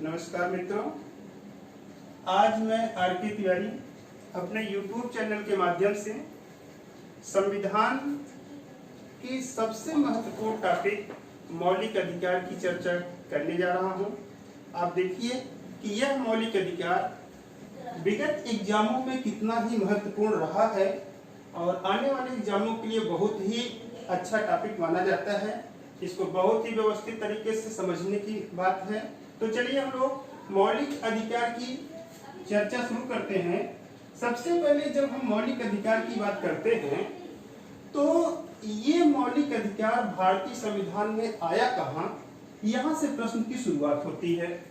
नमस्कार मित्रों, आज मैं आर के तिवारी अपने YouTube चैनल के माध्यम से संविधान की सबसे महत्वपूर्ण टॉपिक मौलिक अधिकार की चर्चा करने जा रहा हूं। आप देखिए कि यह मौलिक अधिकार विगत एग्जामों में कितना ही महत्वपूर्ण रहा है और आने वाले एग्जामों के लिए बहुत ही अच्छा टॉपिक माना जाता है। इसको बहुत ही व्यवस्थित तरीके से समझने की बात है। तो चलिए हम लोग मौलिक अधिकार की चर्चा शुरू करते हैं। सबसे पहले जब हम मौलिक अधिकार की बात करते हैं तो ये मौलिक अधिकार भारतीय संविधान में आया कहाँ, यहाँ से प्रश्न की शुरुआत होती है।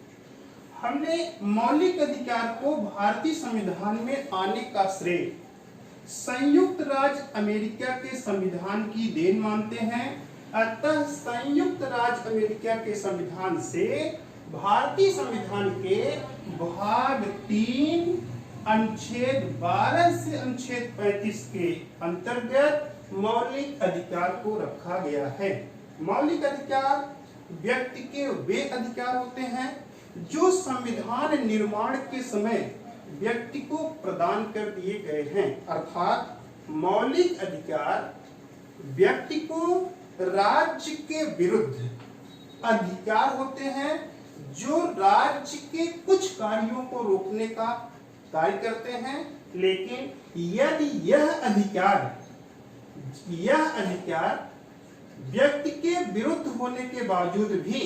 हमने मौलिक अधिकार को भारतीय संविधान में आने का श्रेय संयुक्त राज्य अमेरिका के संविधान की देन मानते हैं। अतः संयुक्त राज्य अमेरिका के संविधान से भारतीय संविधान के भाग 3 अनुच्छेद 12 से अनुच्छेद 35 के अंतर्गत मौलिक अधिकार को रखा गया है। मौलिक अधिकार व्यक्ति के वे अधिकार होते हैं जो संविधान निर्माण के समय व्यक्ति को प्रदान कर दिए गए हैं। अर्थात मौलिक अधिकार व्यक्ति को राज्य के विरुद्ध अधिकार होते हैं जो राज्य के कुछ कार्यों को रोकने का कार्य करते हैं। लेकिन यदि यह अधिकार व्यक्ति के विरुद्ध होने के बावजूद भी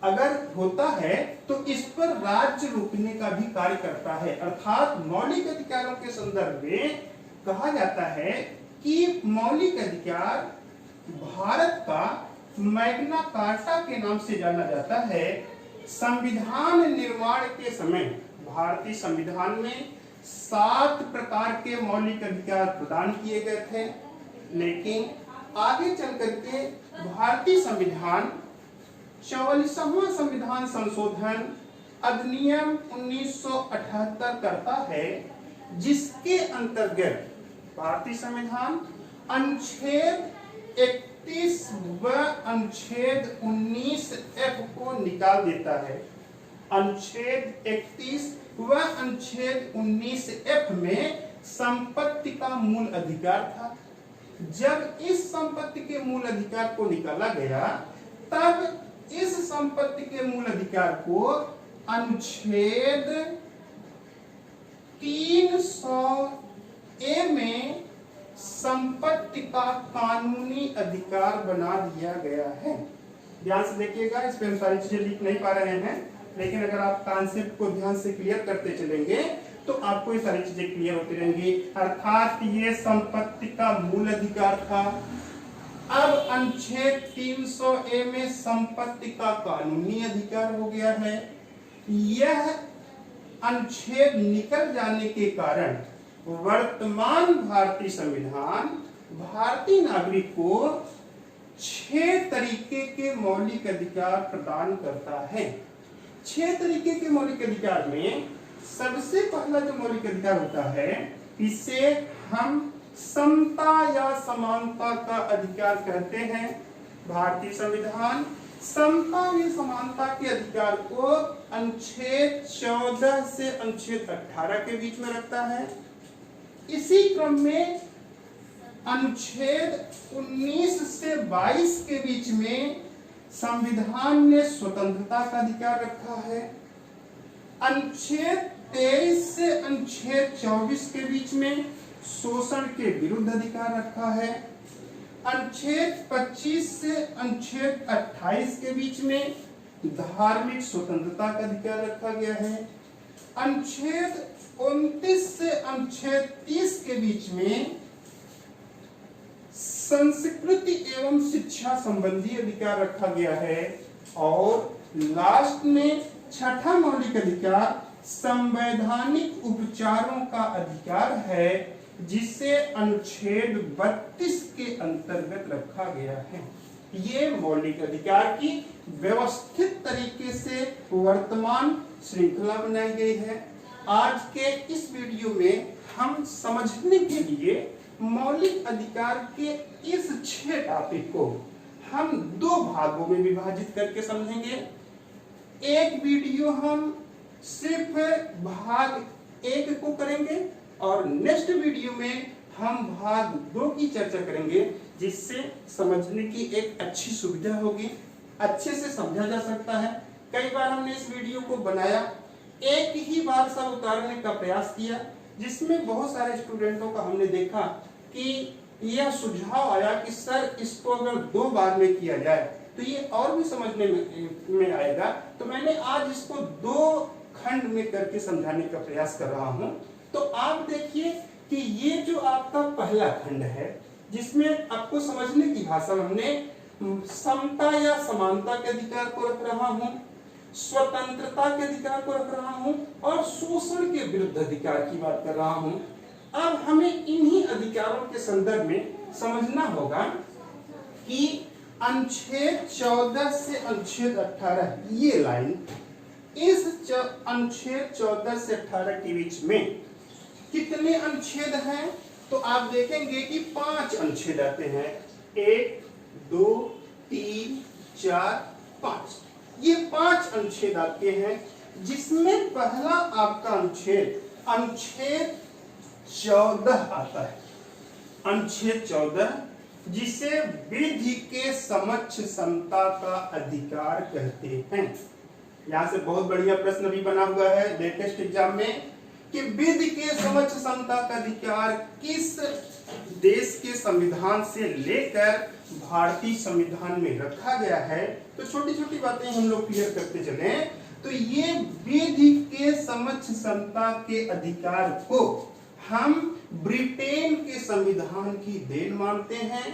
अगर होता है तो इस पर राज्य रोकने का भी कार्य करता है। अर्थात मौलिक अधिकारों के संदर्भ में कहा जाता है कि मौलिक अधिकार भारत का मैग्ना कार्टा के नाम से जाना जाता है। संविधान निर्माण के समय भारतीय संविधान में 7 प्रकार के मौलिक अधिकार प्रदान किए गए थे, लेकिन आगे चल करके भारतीय संविधान 44वां संविधान संशोधन अधिनियम 1978 करता है, जिसके अंतर्गत भारतीय संविधान अनुच्छेद 31 व अनुच्छेद 19F को निकाल देता है। अनुच्छेद 31 व अनुच्छेद 19F में संपत्ति का मूल अधिकार था। जब इस संपत्ति के मूल अधिकार को निकाला गया तब इस संपत्ति के मूल अधिकार को अनुच्छेद 300A में संपत्ति का कानूनी अधिकार बना दिया गया है। ध्यान से देखिएगा, इस पे हम सारी चीजें लिख नहीं पा रहे हैं, लेकिन अगर आप कॉन्सेप्ट को ध्यान से क्लियर करते चलेंगे तो आपको ये सारी चीजें क्लियर होती रहेंगी। अर्थात ये संपत्ति का मूल अधिकार था। अब अनुच्छेद 300A में संपत्ति का कानूनी अधिकार हो गया है। यह अनुच्छेद निकल जाने के कारण वर्तमान भारतीय संविधान भारतीय नागरिक को 6 तरीके के मौलिक अधिकार प्रदान करता है। 6 तरीके के मौलिक अधिकार में सबसे पहला जो मौलिक अधिकार होता है, इसे हम समता या समानता का अधिकार कहते हैं। भारतीय संविधान समता या समानता के अधिकार को अनुच्छेद 14 से अनुच्छेद 18 के बीच में रखता है। इसी क्रम में अनुच्छेद 19 से 22 के बीच में संविधान ने स्वतंत्रता का अधिकार रखा है। अनुच्छेद 23 से अनुच्छेद 24 के बीच में शोषण के विरुद्ध अधिकार रखा है। अनुच्छेद 25 से अनुच्छेद 28 के बीच में धार्मिक स्वतंत्रता का अधिकार रखा गया है। अनुच्छेद 29 से अनुच्छेद 30 के बीच में संस्कृति एवं शिक्षा संबंधी अधिकार रखा गया है। और लास्ट में छठा मौलिक अधिकार संवैधानिक उपचारों का अधिकार है, जिसे अनुच्छेद 32 के अंतर्गत रखा गया है। ये मौलिक अधिकार की व्यवस्थित तरीके से वर्तमान श्रृंखला बनाई गई है। आज के इस वीडियो में हम समझने के लिए मौलिक अधिकार के इस 6 टॉपिक को हम 2 भागों में विभाजित करके समझेंगे। एक वीडियो हम सिर्फ भाग 1 को करेंगे और नेक्स्ट वीडियो में हम भाग 2 की चर्चा करेंगे, जिससे समझने की एक अच्छी सुविधा होगी, अच्छे से समझा जा सकता है। कई बार हमने इस वीडियो को बनाया, एक ही बार सब उतारने का प्रयास किया, जिसमें बहुत सारे स्टूडेंटों का हमने देखा कि यह सुझाव आया कि सर इसको अगर 2 बार में किया जाए तो ये और भी समझने में आएगा। तो मैंने आज इसको 2 खंड में करके समझाने का प्रयास कर रहा हूं। तो आप देखिए कि ये जो आपका पहला खंड है, जिसमें आपको समझने की भाषा में हमने समता या समानता के अधिकार को रख रहा हूं, स्वतंत्रता के अधिकार को रख रहा हूं और शोषण के विरुद्ध अधिकार की बात कर रहा हूं। अब हमें इन्हीं अधिकारों के संदर्भ में समझना होगा कि अनुच्छेद 14 से अनुच्छेद 18 ये लाइन, इस अनुच्छेद 14 से 18 के बीच में कितने अनुच्छेद हैं? तो आप देखेंगे कि 5 अनुच्छेद आते हैं। 1 2 3 4 5, ये 5 अनुच्छेद आते हैं, जिसमें पहला आपका अनुच्छेद 14 आता है। अनुच्छेद 14 जिसे विधि के समक्ष समता का अधिकार कहते हैं। यहां से बहुत बढ़िया प्रश्न भी बना हुआ है लेटेस्ट एग्जाम में कि विधि के समक्ष समता का अधिकार किस देश के संविधान से लेकर भारतीय संविधान में रखा गया है। तो छोटी छोटी बातें हम लोग क्लियर करते चले। तो ये विधि के समक्ष समता के अधिकार को हम ब्रिटेन के संविधान की देन मानते हैं।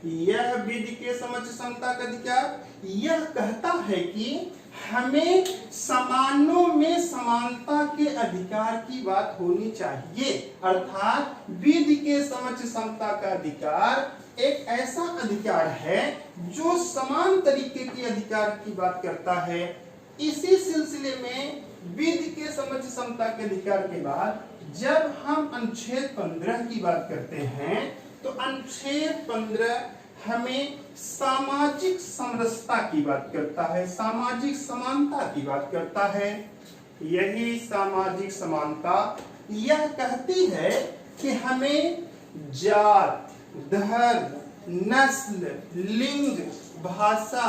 यह विधि के समक्ष समता का अधिकार यह कहता है कि हमें समानों में समानता के अधिकार की बात होनी चाहिए। अर्थात विधि के समक्ष समता का अधिकार एक ऐसा अधिकार है जो समान तरीके के अधिकार की बात करता है। इसी सिलसिले में विधि के समक्ष समता के अधिकार के बाद जब हम अनुच्छेद 15 की बात करते हैं, तो अनुच्छेद 15 हमें सामाजिक समरसता की बात करता है, सामाजिक समानता की बात करता है। यही सामाजिक समानता यह कहती है कि हमें जात, धर्म, नस्ल, लिंग, भाषा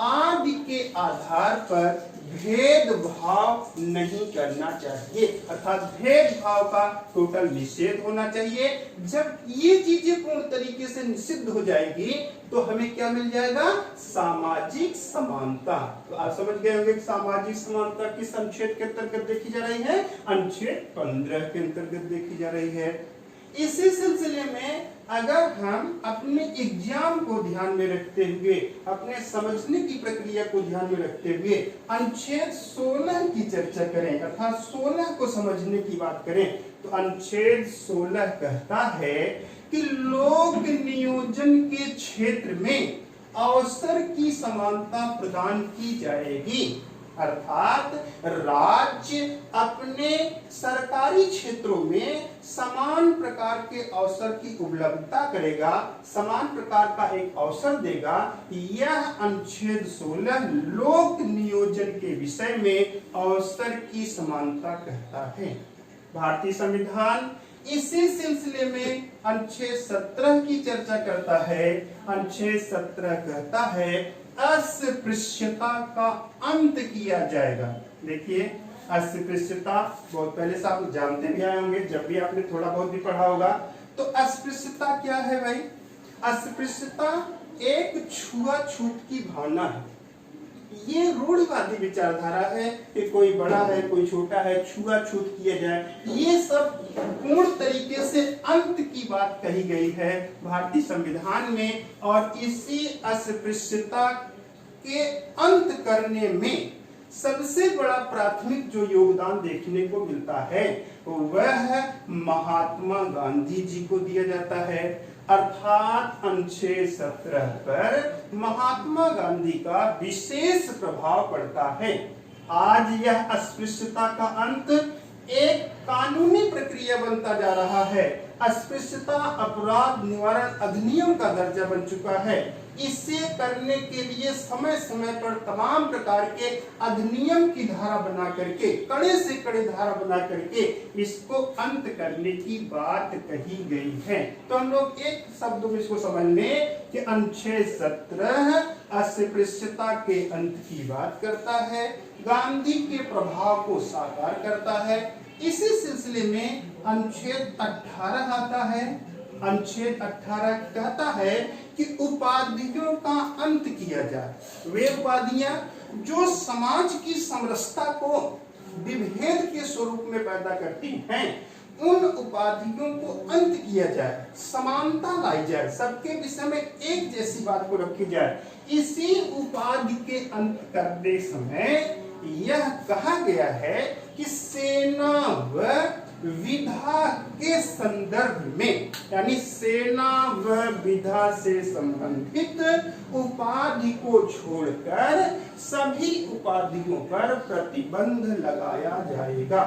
आदि के आधार पर भेदभाव नहीं करना चाहिए। अर्थात भेदभाव का टोटल निषेध होना चाहिए। जब ये चीजें पूर्ण तरीके से निषिद्ध हो जाएगी तो हमें क्या मिल जाएगा? सामाजिक समानता। तो आप समझ गए होंगे कि सामाजिक समानता किस अनुच्छेद के अंतर्गत देखी जा रही है? अनुच्छेद 15 के अंतर्गत देखी जा रही है। इसी सिलसिले में अगर हम अपने एग्जाम को ध्यान में रखते हुए, अपने समझने की प्रक्रिया को ध्यान में रखते हुए अनुच्छेद 16 की चर्चा करें, अर्थात 16 को समझने की बात करें, तो अनुच्छेद 16 कहता है कि लोक नियोजन के क्षेत्र में अवसर की समानता प्रदान की जाएगी। अर्थात राज्य अपने सरकारी क्षेत्रों में समान प्रकार के अवसर की उपलब्धता करेगा, समान प्रकार का एक अवसर देगा। यह अनुच्छेद 16 लोक नियोजन के विषय में अवसर की समानता कहता है। भारतीय संविधान इसी सिलसिले में अनुच्छेद 17 की चर्चा करता है। अनुच्छेद 17 कहता है अस्पृश्यता का अंत किया जाएगा। देखिए अस्पृश्यता बहुत पहले से आप जानते भी आए होंगे, जब भी आपने थोड़ा बहुत भी पढ़ा होगा। तो अस्पृश्यता क्या है भाई? अस्पृश्यता एक छुआछूत की भावना है। ये रूढ़िवादी विचारधारा है कि कोई बड़ा है कोई छोटा है, छुआछूत किया जाए। ये सब पूर्ण तरीके से अंत की बात कही गई है भारतीय संविधान में। और इसी अस्पृश्यता के अंत करने में सबसे बड़ा प्राथमिक जो योगदान देखने को मिलता है वह महात्मा गांधी जी को दिया जाता है। अर्थात अनुच्छेद 17 पर महात्मा गांधी का विशेष प्रभाव पड़ता है। आज यह अस्पृश्यता का अंत एक कानूनी प्रक्रिया बनता जा रहा है। अस्पृश्यता अपराध निवारण अधिनियम का दर्जा बन चुका है। इसे करने के लिए समय समय पर तमाम प्रकार के अधिनियम की धारा बना करके, कड़े से कड़े धारा बना करके इसको अंत करने की बात कही गई है। तो हम लोग एक शब्द में इसको समझ लें कि अनुच्छेद 17 अस्पृश्यता के अंत की बात करता है, गांधी के प्रभाव को साकार करता है। इसी सिलसिले में अनुच्छेद 18 आता है। अनुच्छेद 18 कहता है कि उपाधियों का अंत किया जाए। वे उपाधियां जो समाज की समरसता को विभेद के स्वरूप में पैदा करती हैं, उन उपाधियों को अंत किया जाए, समानता लाई जाए, सबके विषय में एक जैसी बात को रखी जाए। इसी उपाधि के अंत करते समय यह कहा गया है कि सेना व विधा के संदर्भ में, यानी सेना व विधा से संबंधित उपाधि को छोड़कर सभी उपाधियों पर प्रतिबंध लगाया जाएगा।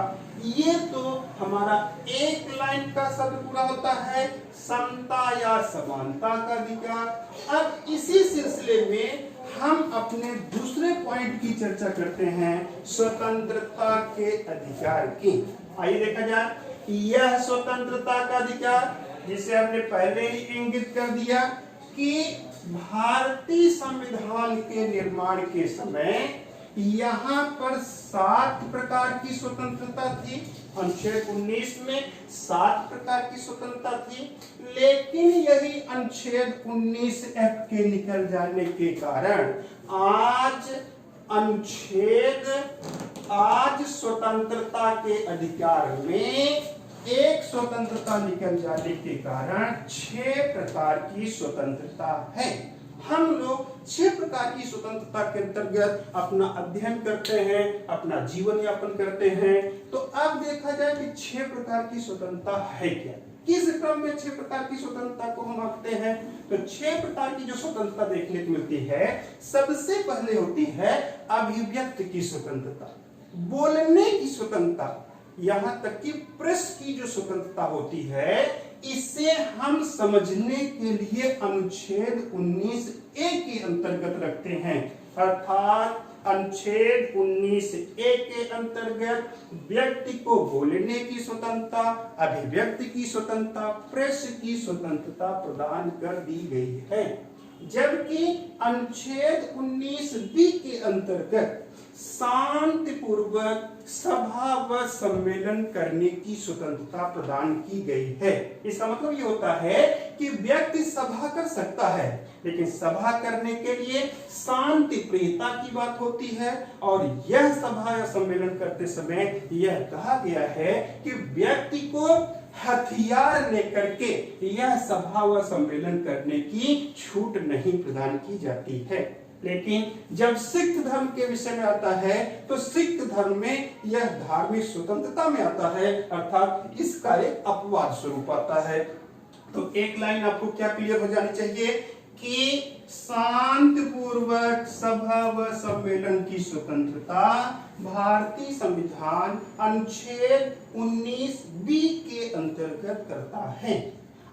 ये तो हमारा एक लाइन का शब्द पूरा होता है, समता या समानता का अधिकार। अब इसी सिलसिले में हम अपने दूसरे पॉइंट की चर्चा करते हैं, स्वतंत्रता के अधिकार की। आइए देखा जाए, यह स्वतंत्रता का अधिकार जिसे हमने पहले ही इंगित कर दिया कि भारतीय संविधान के निर्माण के समय यहाँ पर 7 प्रकार की स्वतंत्रता थी। अनुच्छेद 19 में 7 प्रकार की स्वतंत्रता थी, लेकिन यही अनुच्छेद 19F के निकल जाने के कारण आज स्वतंत्रता के अधिकार में एक स्वतंत्रता निकल जाने के कारण 6 प्रकार की स्वतंत्रता है। हम लोग 6 प्रकार की स्वतंत्रता के अंतर्गत अपना अध्ययन करते हैं, अपना जीवन यापन करते हैं। तो अब देखा जाए कि 6 प्रकार की स्वतंत्रता है क्या, किस क्रम में 6 प्रकार की स्वतंत्रता को हम आंकते हैं। तो 6 प्रकार की जो स्वतंत्रता देखने को मिलती है, सबसे पहले होती है अभिव्यक्ति की स्वतंत्रता, बोलने की स्वतंत्रता, यहाँ तक कि प्रेस की जो स्वतंत्रता होती है, इसे हम समझने के लिए अनुच्छेद 19A के अंतर्गत रखते हैं। अर्थात अनुच्छेद 19A के अंतर्गत व्यक्ति को बोलने की स्वतंत्रता, अभिव्यक्ति की स्वतंत्रता, प्रेस की स्वतंत्रता प्रदान कर दी गई है। जबकि अनुच्छेद 19B के अंतर्गत शांतिपूर्वक सभा व सम्मेलन करने की स्वतंत्रता प्रदान की गई है। इसका मतलब ये होता है कि व्यक्ति सभा कर सकता है, लेकिन सभा करने के लिए शांति प्रियता की बात होती है। और यह सभा या सम्मेलन करते समय यह कहा गया है कि व्यक्ति को हथियार लेकर के यह सभा व सम्मेलन करने की छूट नहीं प्रदान की जाती है। लेकिन जब सिख धर्म के विषय में आता है, तो सिख धर्म में यह धार्मिक स्वतंत्रता में आता है, अर्थात इसका एक अपवाद स्वरूप आता है। तो एक लाइन आपको क्या क्लियर हो जानी चाहिए कि शांतिपूर्वक सभा व सम्मेलन की स्वतंत्रता भारतीय संविधान अनुच्छेद 19B के अंतर्गत करता है।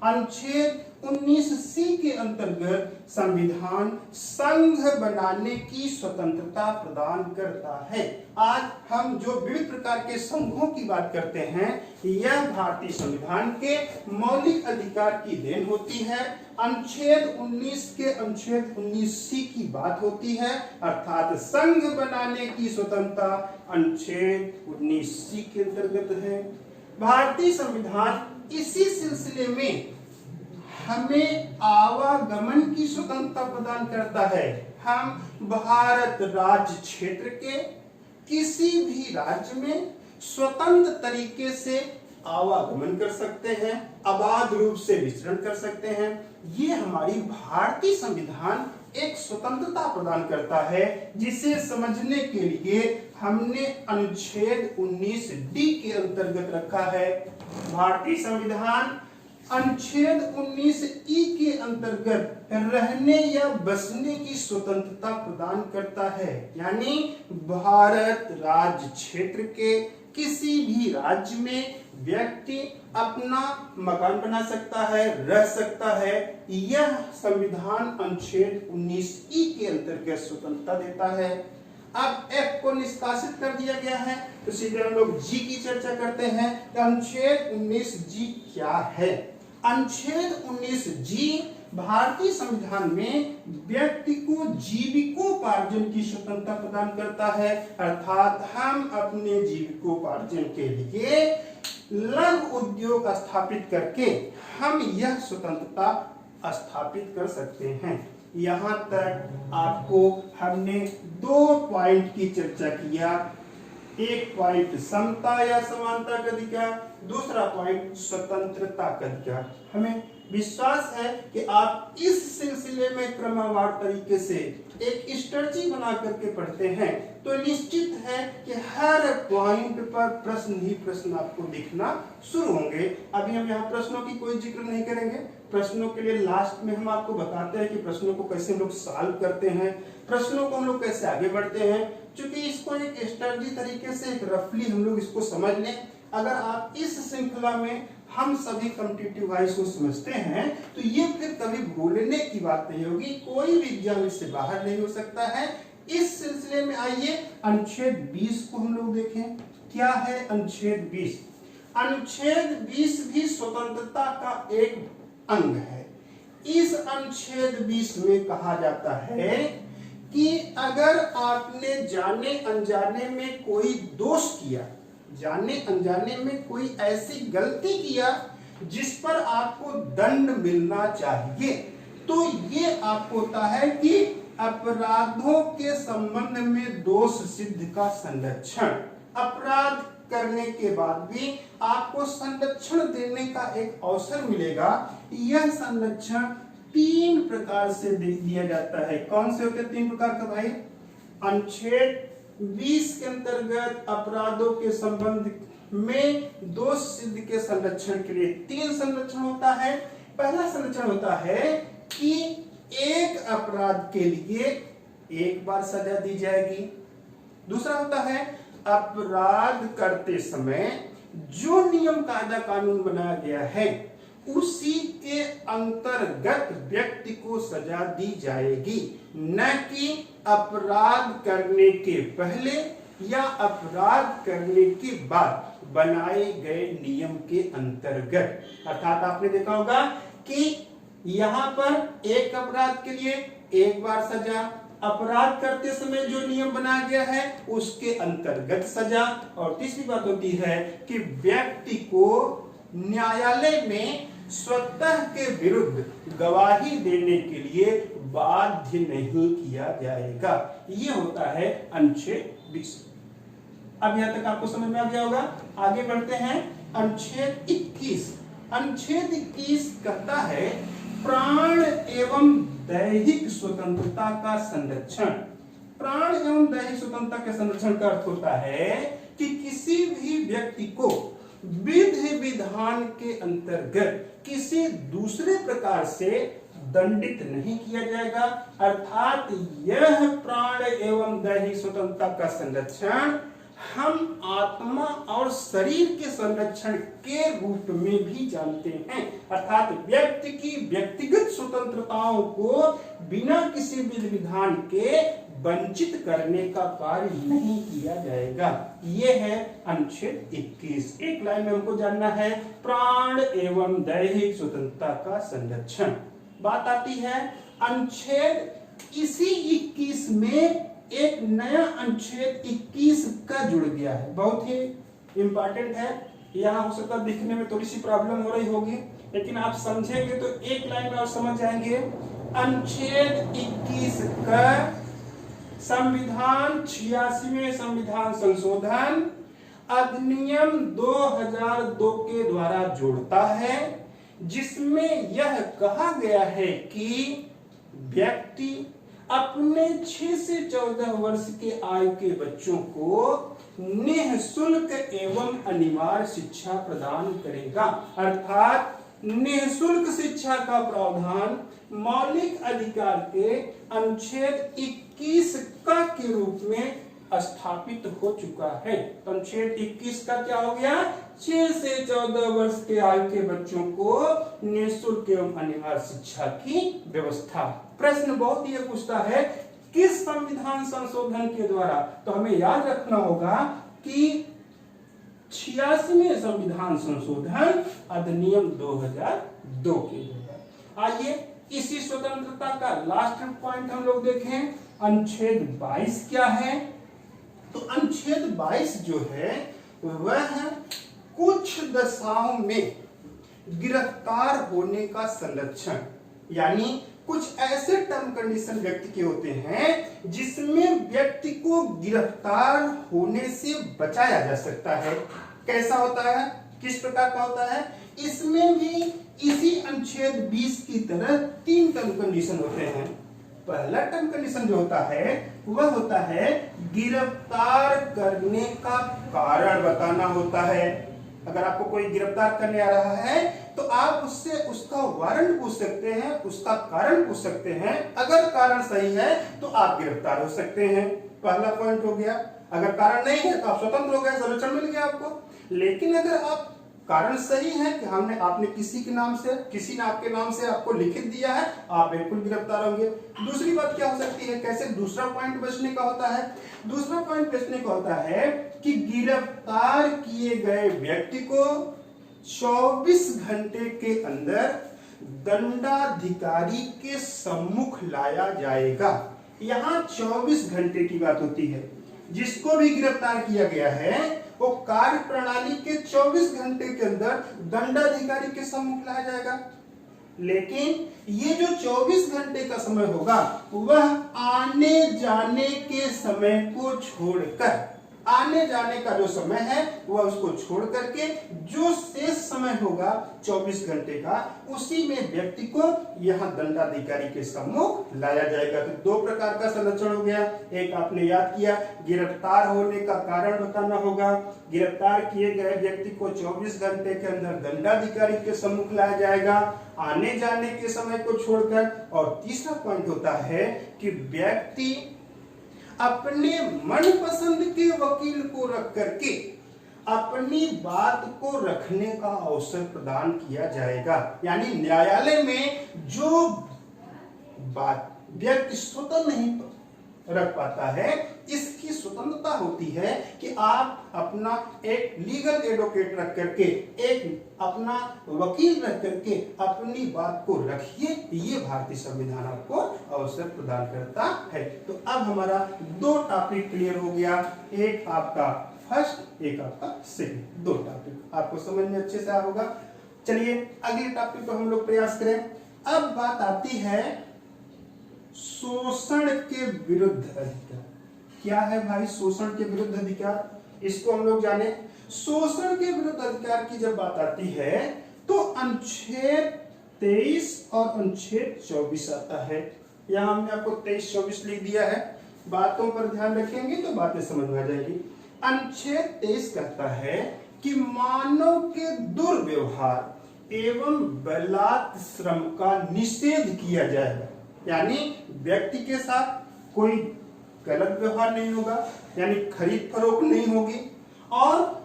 अनुच्छेद 19C के अंतर्गत संविधान संघ बनाने की स्वतंत्रता प्रदान करता है। आज हम जो विविध प्रकार के संघों की बात करते हैं, यह भारतीय संविधान के मौलिक अधिकार की देन होती है। अनुच्छेद 19 के अनुच्छेद 19C की बात होती है, अर्थात संघ बनाने की स्वतंत्रता अनुच्छेद 19C के अंतर्गत है। भारतीय संविधान इसी सिलसिले में हमें आवागमन की स्वतंत्रता प्रदान करता है। हम भारत राज्य क्षेत्र के किसी भी राज्य में स्वतंत्र तरीके से आवागमन कर सकते हैं, अबाध रूप से विचरण कर सकते हैं। ये हमारी भारतीय संविधान एक स्वतंत्रता प्रदान करता है, जिसे समझने के लिए हमने अनुच्छेद 19D के अंतर्गत रखा है। भारतीय संविधान अनुच्छेद 19 के अंतर्गत रहने या बसने की स्वतंत्रता प्रदान करता है। यानी भारत राज्य क्षेत्र के किसी भी राज्य में व्यक्ति अपना मकान बना सकता है, रह सकता है। यह संविधान अनुच्छेद 19 के अंतर्गत स्वतंत्रता देता है। अब F को निष्कासित कर दिया गया है, तो सीधे हम लोग G की चर्चा करते हैं। अनुच्छेद 19G क्या है? अनुच्छेद 19G भारतीय संविधान में व्यक्ति को जीविकोपार्जन की स्वतंत्रता प्रदान करता है। अर्थात हम अपने जीविकोपार्जन के लिए लघु उद्योग स्थापित करके हम यह स्वतंत्रता स्थापित कर सकते हैं। यहाँ तक आपको हमने 2 पॉइंट की चर्चा किया। एक पॉइंट समता या समानता का अधिकार, दूसरा पॉइंट स्वतंत्रता का अधिकार। हमें विश्वास है कि आप इस सिलसिले में क्रमवार तरीके से एक स्ट्रेटजी बना करके पढ़ते हैं, तो निश्चित है कि हर पॉइंट पर प्रश्न ही प्रश्न आपको दिखना शुरू होंगे। अभी हम यहाँ प्रश्नों की कोई जिक्र नहीं करेंगे। प्रश्नों के लिए लास्ट में हम आपको बताते हैं कि प्रश्नों को कैसे हम लोग सॉल्व करते हैं, प्रश्नों को हम लोग कैसे आगे बढ़ते हैं। क्योंकि इसको एक स्ट्रेटजी तरीके से एक रफली हम लोग इसको समझ लें। अगर आप इस श्रृंखला में हम सभी कॉम्पिटिटिव वाइज को समझते हैं, तो ये फिर कभी भूलने की बात नहीं होगी। कोई भी एग्जाम इससे बाहर नहीं हो सकता है। इस सिलसिले में आइए अनुच्छेद 20 को हम लोग देखें। क्या है अनुच्छेद 20? अनुच्छेद 20 भी स्वतंत्रता का एक अंग है। इस अनुच्छेद 20 में कहा जाता है कि अगर आपने जाने अनजाने में कोई दोष किया, जाने अनजाने में कोई ऐसी गलती किया जिस पर आपको दंड मिलना चाहिए, तो ये आपको होता है कि अपराधों के संबंध में दोष सिद्ध का संरक्षण। अपराध करने के बाद भी आपको संरक्षण देने का एक अवसर मिलेगा। यह संरक्षण 3 प्रकार से दिया जाता है। कौन से होते हैं 3 प्रकार का भाई? अनुच्छेद 20 के अंतर्गत अपराधों के संबंध में दोष सिद्ध के संरक्षण के लिए 3 संरक्षण होता है। पहला संरक्षण होता है कि एक अपराध के लिए 1 बार सजा दी जाएगी। दूसरा होता है अपराध करते समय जो नियम कायदा कानून बनाया गया है उसी के अंतर्गत व्यक्ति को सजा दी जाएगी, न कि अपराध करने के पहले या अपराध करने के बाद बनाए गए नियम के अंतर्गत। अर्थात आपने देखा होगा कि यहाँ पर एक अपराध के लिए 1 बार सजा, अपराध करते समय जो नियम बनाया गया है उसके अंतर्गत सजा, और तीसरी बात होती है कि व्यक्ति को न्यायालय में स्वतः के विरुद्ध गवाही देने के लिए बाध्य नहीं किया जाएगा। ये होता है अनुच्छेद 20। अब यहाँ तक आपको समझ में आ गया होगा। आगे बढ़ते हैं अनुच्छेद 21। अनुच्छेद 21 कहता है प्राण एवं दैहिक स्वतंत्रता का संरक्षण। प्राण एवं दैहिक स्वतंत्रता के संरक्षण का अर्थ होता है कि किसी भी व्यक्ति को विधि विधान के अंतर्गत किसी दूसरे प्रकार से दंडित नहीं किया जाएगा। अर्थात यह प्राण एवं दैहिक स्वतंत्रता का संरक्षण हम आत्मा और शरीर के संरक्षण के रूप में भी जानते हैं। अर्थात व्यक्ति की व्यक्तिगत स्वतंत्रताओं को बिना किसी विधि विधान के वंचित करने का कार्य नहीं किया जाएगा। ये है अनुच्छेद 21। एक लाइन में हमको जानना है प्राण एवं दैहिक स्वतंत्रता का संरक्षण। बात आती है अनुच्छेद इसी 21 में एक नया अनुच्छेद 21 का जुड़ गया है, बहुत ही इंपॉर्टेंट है। यहाँ हो सकता है दिखने में थोड़ी सी प्रॉब्लम हो रही होगी, लेकिन आप समझेंगे तो एक लाइन में और समझ जाएंगे। अनुच्छेद 21 का संविधान 86वें संविधान संशोधन अधिनियम 2002 के द्वारा जोड़ता है, जिसमें यह कहा गया है कि व्यक्ति अपने 6 से 14 वर्ष के आयु के बच्चों को निःशुल्क एवं अनिवार्य शिक्षा प्रदान करेगा। अर्थात निःशुल्क शिक्षा का प्रावधान मौलिक अधिकार के अनुच्छेद 21 का के रूप में स्थापित हो चुका है। तो अनुच्छेद 21 का क्या हो गया? 6 से 14 वर्ष के आयु के बच्चों को निःशुल्क एवं अनिवार्य शिक्षा की व्यवस्था। प्रश्न बहुत ही पूछता है किस संविधान संशोधन के द्वारा? तो हमें याद रखना होगा कि 86वें संविधान संशोधन अधिनियम 2002 के द्वारा। आइए इसी स्वतंत्रता का लास्ट पॉइंट हम लोग देखें, अनुच्छेद 22 क्या है? तो अनुच्छेद 22 जो है वह कुछ दशाओं में गिरफ्तार होने का संरक्षण, यानी कुछ ऐसे टर्म कंडीशन व्यक्ति के होते हैं जिसमें व्यक्ति को गिरफ्तार होने से बचाया जा सकता है। कैसा होता है, किस प्रकार का होता है? इसमें भी इसी अनुच्छेद 20 की तरह 3 टर्म कंडीशन होते हैं। पहला टर्म कंडीशन जो होता है वह होता है गिरफ्तार करने का कारण बताना होता है। अगर आपको कोई गिरफ्तार करने आ रहा है तो आप उससे उसका वारंट पूछ सकते हैं, उसका कारण पूछ सकते हैं। अगर कारण सही है तो आप गिरफ्तार हो सकते हैं। पहला पॉइंट हो गया। अगर कारण नहीं है तो आप स्वतंत्र हो गए, संरक्षण मिल गया आपको। लेकिन अगर आप कारण सही है कि आपने किसी के नाम से, किसी ने आपके नाम से आपको लिखित दिया है, आप बिल्कुल गिरफ्तार होंगे। दूसरी बात क्या हो सकती है, कैसे दूसरा पॉइंट बचने का होता है? दूसरा पॉइंट बचने का होता है कि गिरफ्तार किए गए व्यक्ति को 24 घंटे के अंदर दंडाधिकारी के सम्मुख लाया जाएगा। यहाँ 24 घंटे की बात होती है। जिसको भी गिरफ्तार किया गया है वो कार्य प्रणाली के 24 घंटे के अंदर दंडाधिकारी के सम्मुख लाया जाएगा। लेकिन ये जो 24 घंटे का समय होगा वह आने जाने के समय को छोड़कर, आने जाने का जो समय है वह उसको छोड़ करके जो शेष समय होगा 24 घंटे का, उसी में व्यक्ति को यहाँ दंडाधिकारी के सम्मुख लाया जाएगा। तो 2 प्रकार का संरक्षण हो गया। एक आपने याद किया, गिरफ्तार होने का कारण बताना होगा। गिरफ्तार किए गए व्यक्ति को 24 घंटे के अंदर दंडाधिकारी के सम्मुख लाया जाएगा, आने जाने के समय को छोड़कर। और तीसरा पॉइंट होता है कि व्यक्ति अपने मनपसंद के वकील को रख करके अपनी बात को रखने का अवसर प्रदान किया जाएगा। यानी न्यायालय में जो बात व्यक्ति स्वतंत्र नहीं रख पाता है, इसकी स्वतंत्रता होती है कि आप अपना एक लीगल एडवोकेट रख करके, एक अपना वकील रख करके अपनी बात को रखिए। ये भारतीय संविधान आपको अवसर प्रदान करता है। तो अब हमारा 2 टॉपिक क्लियर हो गया, एक आपका फर्स्ट, एक आपका सेकंड। 2 टॉपिक आपको समझ में अच्छे से आ होगा। चलिए अगले टॉपिक पर हम लोग प्रयास करें। अब बात आती है शोषण के विरुद्ध अधिकार। क्या है भाई शोषण के विरुद्ध अधिकार? इसको हम लोग जाने। शोषण के विरुद्ध अधिकार की जब बात आती है तो अनुच्छेद 23 और अनुच्छेद 24 आता है। यहाँ हमने आपको 23-24 लिख दिया है। बातों पर ध्यान रखेंगे तो बातें समझ में आ जाएगी। अनुच्छेद 23 कहता है कि मानव के दुर्व्यवहार एवं बलात् श्रम का निषेध किया जाएगा। यानी व्यक्ति के साथ कोई गलत व्यवहार नहीं होगा, यानी खरीद फरोख्त नहीं होगी। और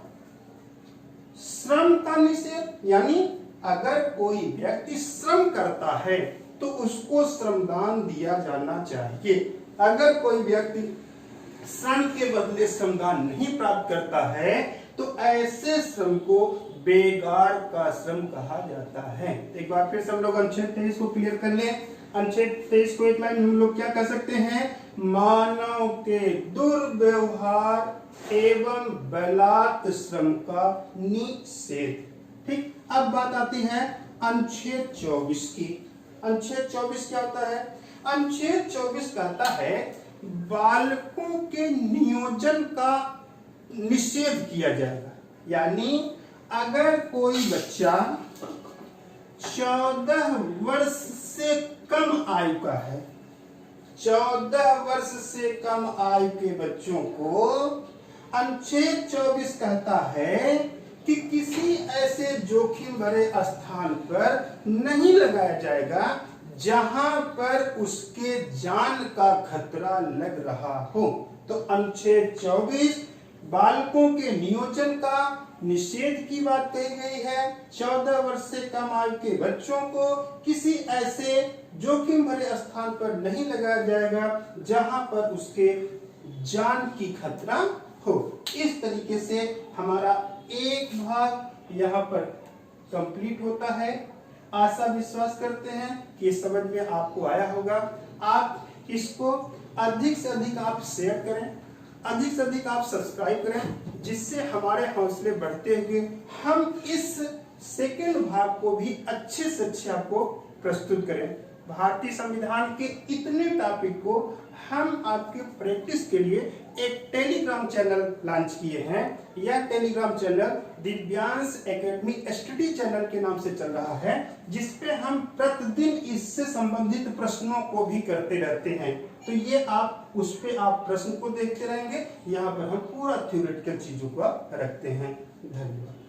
श्रम का निषेध, यानी अगर कोई व्यक्ति श्रम करता है तो उसको श्रमदान दिया जाना चाहिए। अगर कोई व्यक्ति श्रम के बदले श्रमदान नहीं प्राप्त करता है तो ऐसे श्रम को बेगार का श्रम कहा जाता है। एक बार फिर सब लोग अनुच्छेद 23 को क्लियर कर लें। अनुच्छेद 23 को एक लाइन हम लोग क्या कह सकते हैं? मानव के दुर्व्यवहार एवं बलात् श्रम का निषेध। ठीक, अब बात आती है अनुच्छेद 24 की। अनुच्छेद 24 क्या होता है? अनुच्छेद 24 कहता है बालकों के नियोजन का निषेध किया जाएगा। यानी अगर कोई बच्चा 14 वर्ष से कम आयु का है, 14 वर्ष से कम आयु के बच्चों को अनुच्छेद 24 कहता है कि किसी ऐसे जोखिम भरे स्थान पर नहीं लगाया जाएगा जहां पर उसके जान का खतरा लग रहा हो। तो अनुच्छेद 24 बालकों के नियोजन का निषेध की बात कही गई है। 14 वर्ष से कम आयु के बच्चों को किसी ऐसे जोखिम भरे स्थान पर नहीं लगाया जाएगा जहां पर उसके जान की खतरा हो। इस तरीके से हमारा एक भाग यहाँ पर कंप्लीट होता है। आशा विश्वास करते हैं कि ये समझ में आपको आया होगा। आप इसको अधिक से अधिक आप शेयर करें, अधिक से अधिक आप सब्सक्राइब करें, जिससे हमारे हौसले बढ़ते हुए हम इस सेकेंड भाग को भी अच्छे से अच्छे आपको प्रस्तुत करें। भारतीय संविधान के इतने टॉपिक को हम आपके प्रैक्टिस के लिए एक टेलीग्राम चैनल लॉन्च किए हैं। यह Telegram channel Divyansh academy study channel के नाम से चल रहा है, जिसपे हम प्रतिदिन इससे संबंधित प्रश्नों को भी करते रहते हैं। तो ये आप उस पे आप प्रश्न को देखते रहेंगे। यहाँ पर हम पूरा थ्योरेटिकल चीजों को रखते हैं। धन्यवाद।